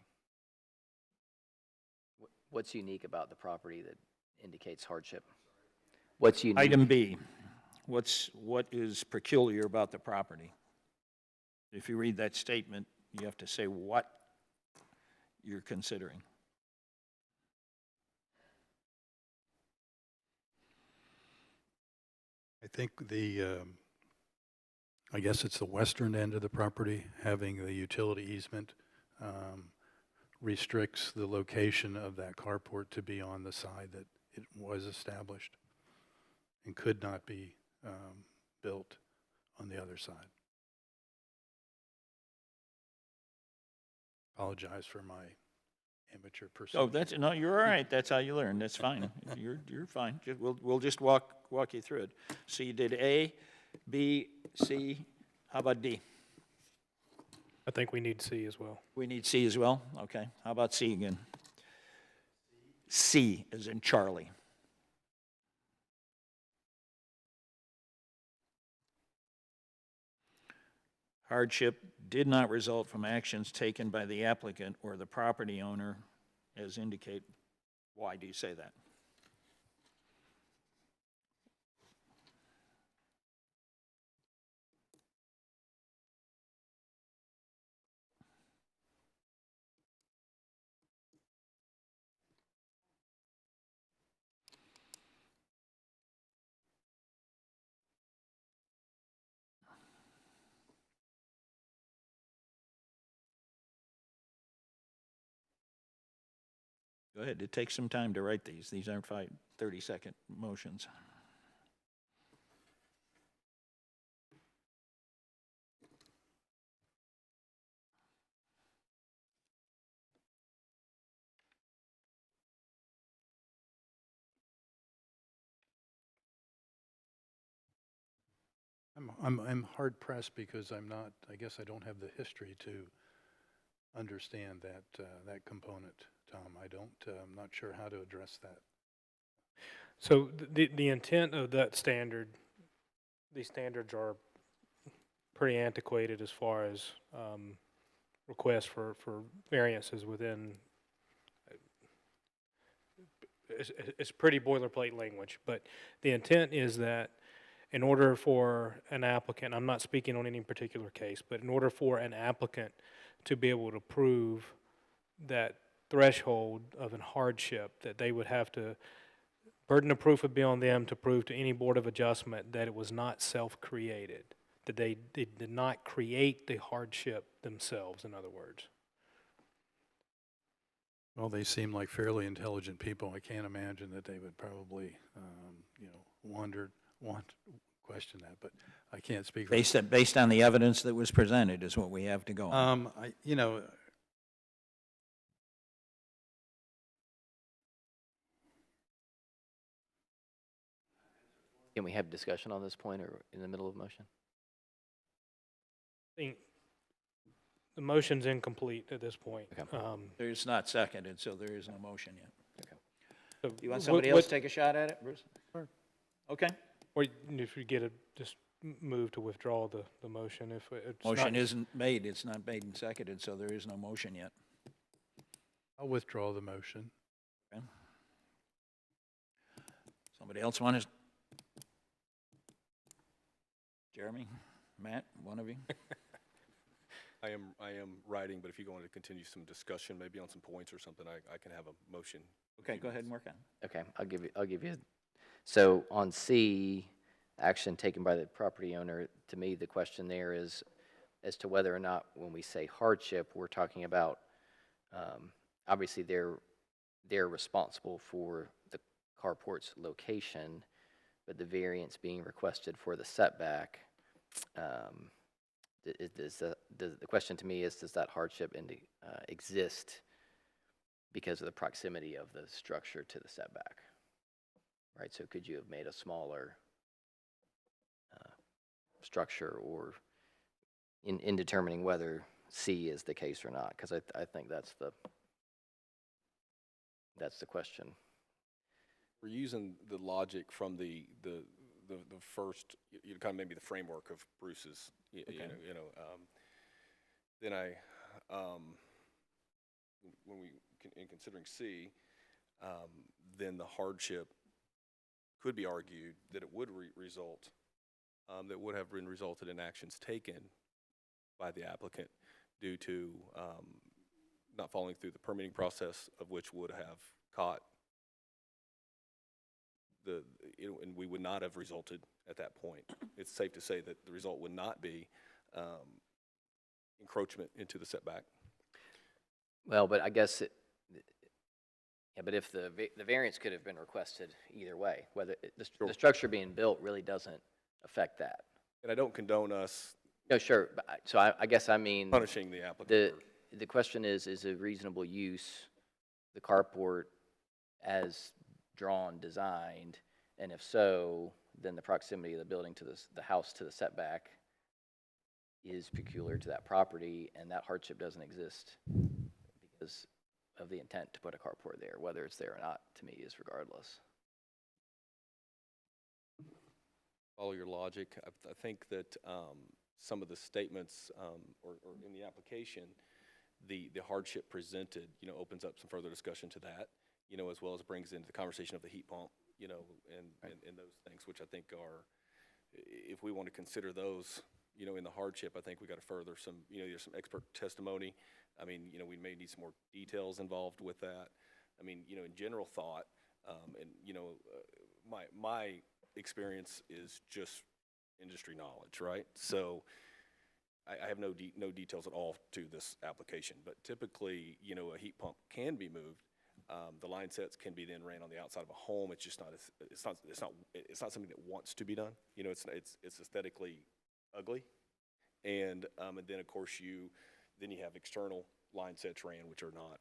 What's unique about the property that indicates hardship? What's unique? item B, what is peculiar about the property? If you read that statement, you have to say what you're considering. I think I guess it's the western end of the property, having the utility easement restricts the location of that carport to be on the side that it was established and could not be built on the other side. Apologize for my amateur pursuit. Oh, no, you're all right. That's how you learn. That's fine. You're fine. We'll just walk you through it. So you did A, B, C. How about D? I think we need C as well. We need C as well? Okay. How about C again? C as in Charlie. Hardship did not result from actions taken by the applicant or the property owner as indicate. Why do you say that? Go ahead. It takes some time to write these. These aren't 30-second motions. I'm hard pressed because I guess I don't have the history to understand that component, Tom. I'm not sure how to address that. So the intent of that standard, these standards are pretty antiquated as far as requests for variances within, it's pretty boilerplate language, but the intent is that in order for an applicant, I'm not speaking on any particular case, but in order for an applicant to be able to prove that threshold of a hardship, that they would have to, burden of proof would be on them to prove to any Board of Adjustment that it was not self-created, that they did not create the hardship themselves, in other words. Well, they seem like fairly intelligent people. I can't imagine that they would probably, want question that, but I can't speak. for- Based on the evidence that was presented is what we have to go on. You know, Can we have discussion on this point or in the middle of motion? I think the motion's incomplete at this point. Okay. It's not seconded, so there is no motion yet. So You want wh- somebody what- else to take a shot at it, Bruce? Sure. Okay. Or if you get a, just move to withdraw the motion if it's not. Motion isn't made, it's not made and seconded, so there is no motion yet. I'll withdraw the motion. Okay. Somebody else want to? Jeremy, Matt, one of you? I am writing, but if you want to continue some discussion, maybe on some points or something, I can have a motion. Okay, go ahead and work on it. Okay, I'll give you, so on C, action taken by the property owner, to me, the question there is as to whether or not, when we say hardship, we're talking about, obviously, they're responsible for the carport's location, but the variance being requested for the setback, the question to me is, does that hardship exist because of the proximity of the structure to the setback? Right, so could you have made a smaller structure, or in determining whether C is the case or not? Because I think that's the question. We're using the logic from the first, kind of maybe the framework of Bruce's, then when we, in considering C, then the hardship could be argued that it would result, that would have been resulted in actions taken by the applicant due to not following through the permitting process, of which would have caught and we would not have resulted at that point. It's safe to say that the result would not be encroachment into the setback. Well, but I guess yeah, but if the variance could have been requested either way, whether the structure being built really doesn't affect that. And I don't condone us No, sure, but so I guess I mean, punishing the applicant. the question is a reasonable use the carport as drawn, designed, and if so, then the proximity of the building to the house to the setback is peculiar to that property, and that hardship doesn't exist because of the intent to put a carport there. Whether it's there or not, to me, is regardless. Follow your logic. I think that some of the statements or in the application, the hardship presented, opens up some further discussion to that, as well as brings into the conversation of the heat pump, and those things, which I think are, if we want to consider those, in the hardship, I think we got to further some, there's some expert testimony. I mean, we may need some more details involved with that. I mean, in general thought, and, my experience is just industry knowledge, right? So I have no details at all to this application, but typically, a heat pump can be moved. The line sets can be then ran on the outside of a home. It's just not, it's not something that wants to be done. It's aesthetically ugly. And then of course you have external line sets ran, which are not,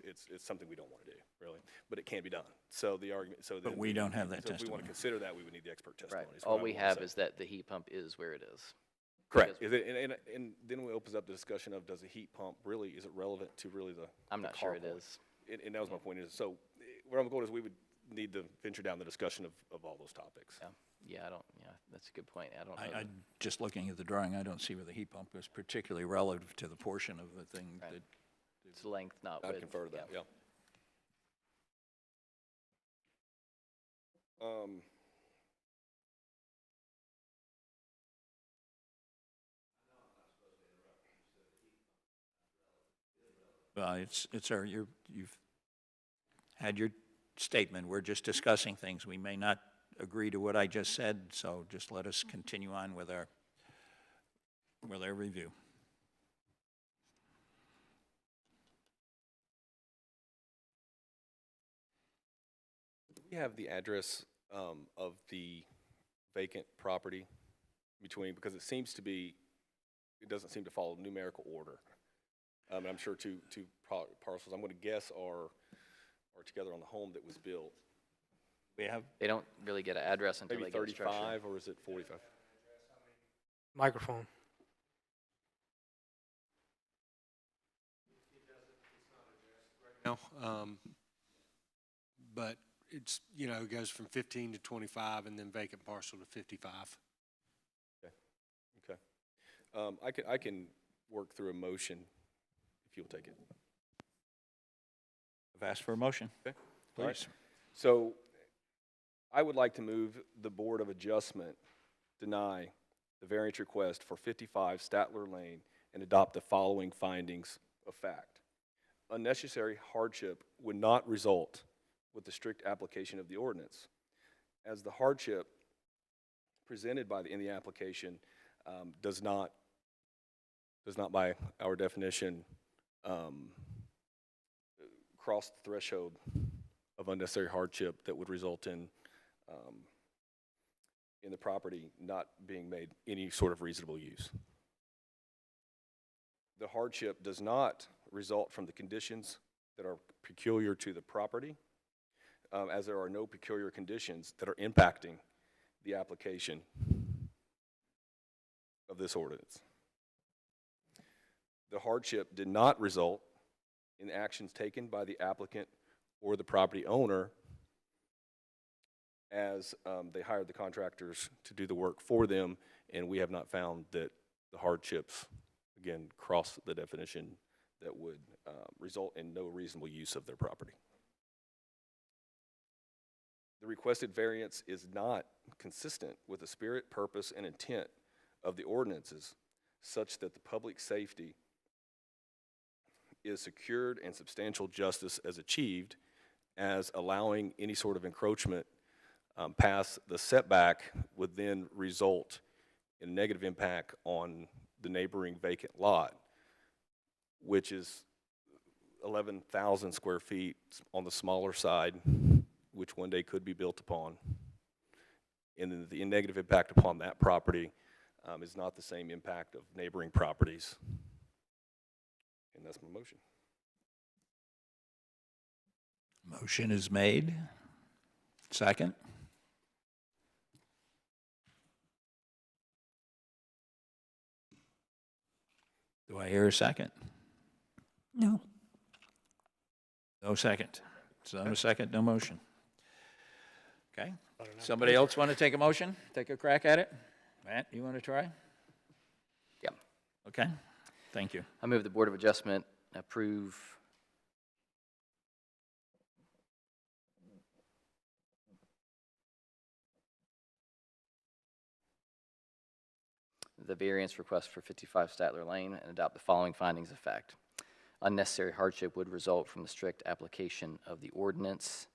it's something we don't want to do, really, but it can be done. So the argument, But we don't have that so if we want testimony. to consider that, we would need the expert testimony. Right. is what All I we wanna have say. is that the heat pump is where it is. Correct. Because- And then it opens up the discussion of, does a heat pump really, is it relevant to really the I'm not sure it carport? is. And that was my point, is, so where I'm going is we would need to venture down the discussion of all those topics. Yeah, that's a good point. I don't know. I just looking at the drawing, I don't see where the heat pump is particularly relative to the portion of the thing Right. that, It's length, not width. I'd confer to that, yeah. you've had your statement, we're just discussing things. We may not agree to what I just said, so just let us continue on with our review. We have the address of the vacant property between, because it seems to be, it doesn't seem to follow numerical order. And I'm sure two parcels, I'm going to guess, are together on the home that was built. We have, They don't really get an address until Maybe they get structure. 35, or is it 45? Microphone. now. But it's, it goes from 15 to 25 and then vacant parcel to 55. Okay. I can work through a motion if you'll take it. I've asked for a motion. Okay. All right. Please. So I would like to move the Board of Adjustment deny the variance request for 55 Statler Lane and adopt the following findings of fact. Unnecessary hardship would not result with the strict application of the ordinance, as the hardship presented in the application does not by our definition cross the threshold of unnecessary hardship that would result in the property not being made any sort of reasonable use. The hardship does not result from the conditions that are peculiar to the property, as there are no peculiar conditions that are impacting the application of this ordinance. The hardship did not result in actions taken by the applicant or the property owner, as they hired the contractors to do the work for them, and we have not found that the hardships, again, cross the definition that would result in no reasonable use of their property. The requested variance is not consistent with the spirit, purpose, and intent of the ordinances, such that the public safety is secured and substantial justice is achieved, as allowing any sort of encroachment past the setback would then result in a negative impact on the neighboring vacant lot, which is 11,000 square feet on the smaller side, which one day could be built upon. And then the negative impact upon that property is not the same impact of neighboring properties. And that's my motion. Motion is made. Second. Do I hear a second? No. No second. So no second, no motion. Okay. Somebody else want to take a motion? Take a crack at it? Matt, you want to try? Yeah. Okay. Thank you. I move the Board of Adjustment approve the variance request for 55 Statler Lane and adopt the following findings of fact. Unnecessary hardship would result from the strict application of the ordinance.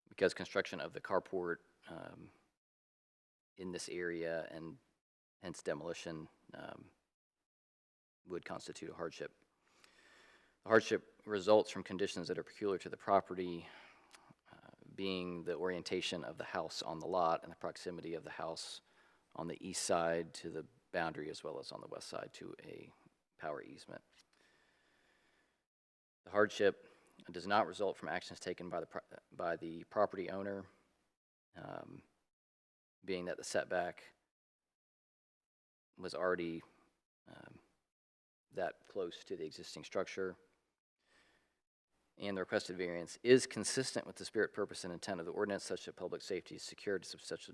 Because construction of the carport in this area and hence demolition would constitute a hardship. The hardship results from conditions that are peculiar to the property, being the orientation of the house on the lot and the proximity of the house on the east side to the boundary as well as on the west side to a power easement. The hardship does not result from actions taken by the property owner, being that the setback was already that close to the existing structure, and the requested variance is consistent with the spirit, purpose, and intent of the ordinance, such that public safety is secured,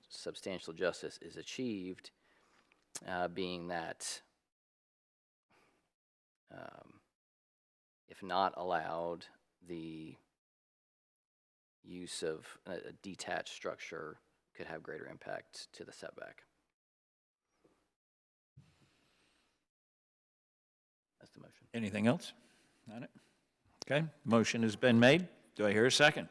substantial justice is achieved, being that if not allowed, the use of a detached structure could have greater impact to the setback. That's the motion. Anything else on it? Okay, motion has been made. Do I hear a second?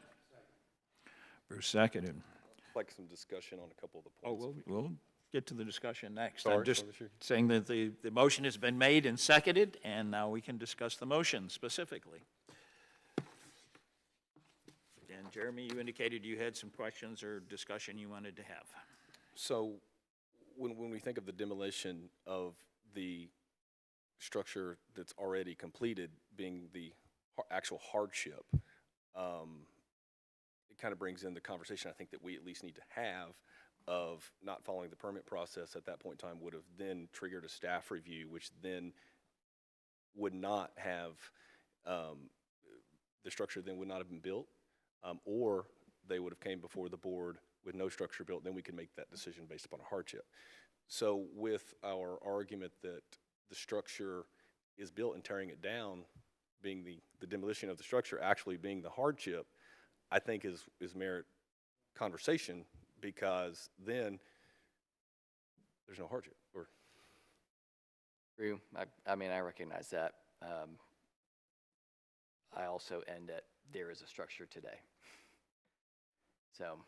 Bruce seconded. I'd like some discussion on a couple of the Oh, points. we'll get to the discussion next. Sorry, I'm just sorry, sure. saying that the motion has been made and seconded, and now we can discuss the motion specifically. And Jeremy, you indicated you had some questions or discussion you wanted to have. So when we think of the demolition of the structure that's already completed being the actual hardship, it kind of brings in the conversation I think that we at least need to have of not following the permit process at that point in time would have then triggered a staff review, which then would not have, the structure then would not have been built, or they would have came before the board with no structure built, then we could make that decision based upon a hardship. So with our argument that the structure is built and tearing it down being the demolition of the structure actually being the hardship, I think is merit conversation, because then there's no hardship. Or True. I mean, I recognize that. I also end at there is a structure today. So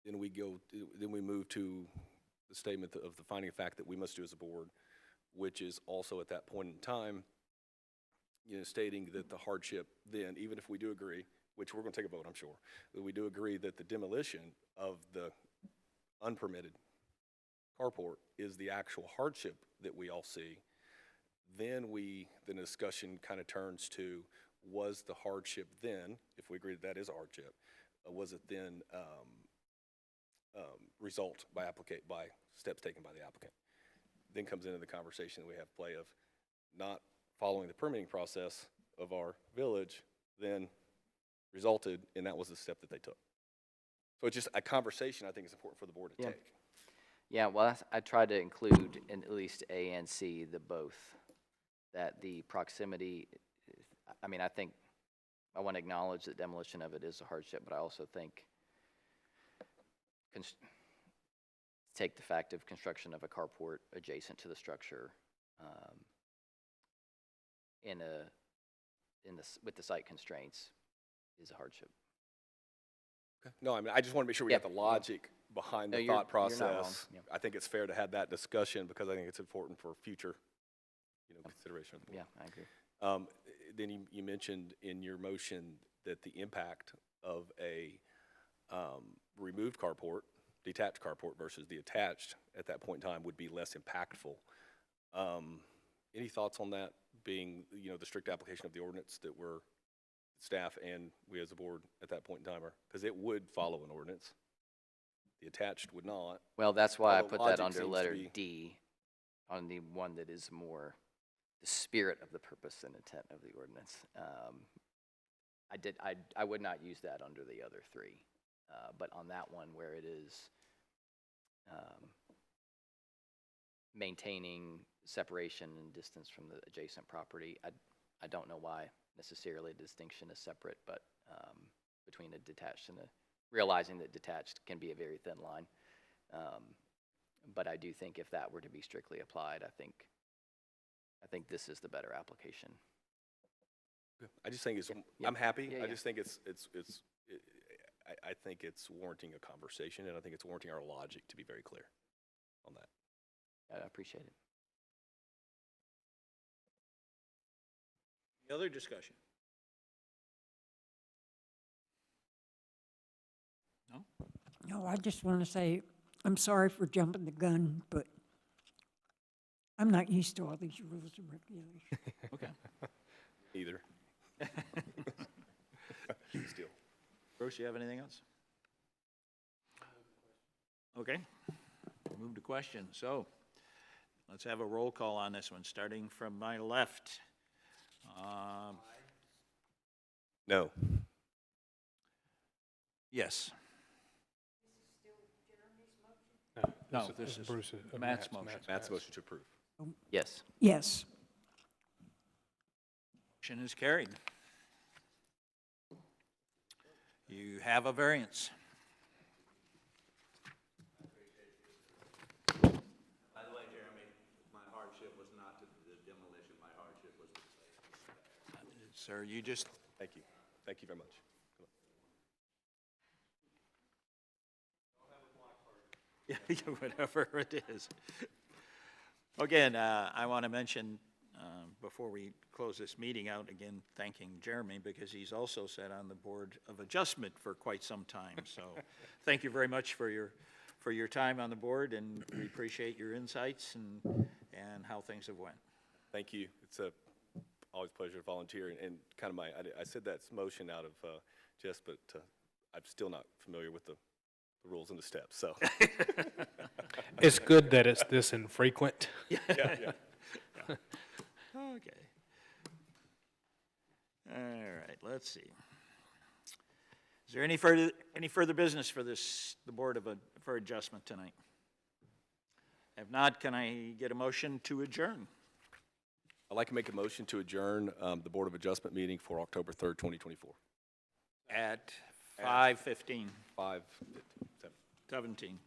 then we move to the statement of the finding of fact that we must do as a board, which is also at that point in time, stating that the hardship then, even if we do agree, which we're going to take a vote, I'm sure, that we do agree that the demolition of the unpermitted carport is the actual hardship that we all see, then the discussion kind of turns to, was the hardship then, if we agree that is a hardship, was it then result by steps taken by the applicant? Then comes into the conversation that we have play of not following the permitting process of our village, then resulted, and that was the step that they took. So it's just a conversation I think is important for the board to take. Yeah, well, I tried to include in at least A and C, the both, that the proximity, I mean, I think I want to acknowledge that demolition of it is a hardship, but I also think take the fact of construction of a carport adjacent to the structure with the site constraints is a hardship. Okay. No, I mean, I just want to make sure we got the logic behind the thought you're not wrong. process. Yeah. I think it's fair to have that discussion because I think it's important for future, consideration of the board. Yeah, I agree. Then you mentioned in your motion that the impact of a removed carport, detached carport versus the attached at that point in time would be less impactful. Any thoughts on that being, the strict application of the ordinance that we're staff and we as a board at that point in time are, because it would follow an ordinance. The attached would not. Well, that's why I Although put that logic under seems to letter be- D, on the one that is more the spirit of the purpose and intent of the ordinance. I would not use that under the other three, but on that one where it is maintaining separation and distance from the adjacent property, I don't know why necessarily the distinction is separate, but between a detached and realizing that detached can be a very thin line. But I do think if that were to be strictly applied, I think this is the better application. I just think Yeah. I'm happy. Yeah, I yeah. just think I think it's warranting a conversation, and I think it's warranting our logic to be very clear on that. I appreciate it. Any other discussion? No? No, I just want to say, I'm sorry for jumping the gun, but I'm not used to all these rules and regulations. Okay. Either. Still. Bruce, you have anything else? Okay. Move to question. So let's have a roll call on this one, starting from my left. No. Yes. No, No, this is Bruce's, Matt's motion. Matt's motion to approve. Yes. Yes. Motion is carried. You have a variance. By the way, Jeremy, my hardship was not the demolition, my hardship was the safety. Sir, you just, Thank you. Thank you very much. Yeah, whatever it is. Again, I want to mention, before we close this meeting out, again, thanking Jeremy, because he's also sat on the Board of Adjustment for quite some time. So thank you very much for your time on the board, and we appreciate your insights and how things have went. Thank you. It's always a pleasure to volunteer, and kind of I said that motion out of jest, but I'm still not familiar with the rules and the steps, so. It's good that it's this infrequent. Okay. All right, let's see. Is there any further business for the Board for Adjustment tonight? If not, can I get a motion to adjourn? I'd like to make a motion to adjourn the Board of Adjustment meeting for October 3rd, 2024. At 5:15, 5:17.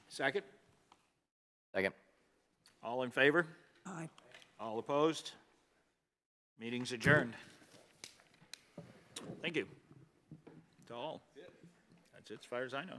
Second? Second. All in favor? Aye. All opposed? Meeting's adjourned. Thank you to all. That's it as far as I know.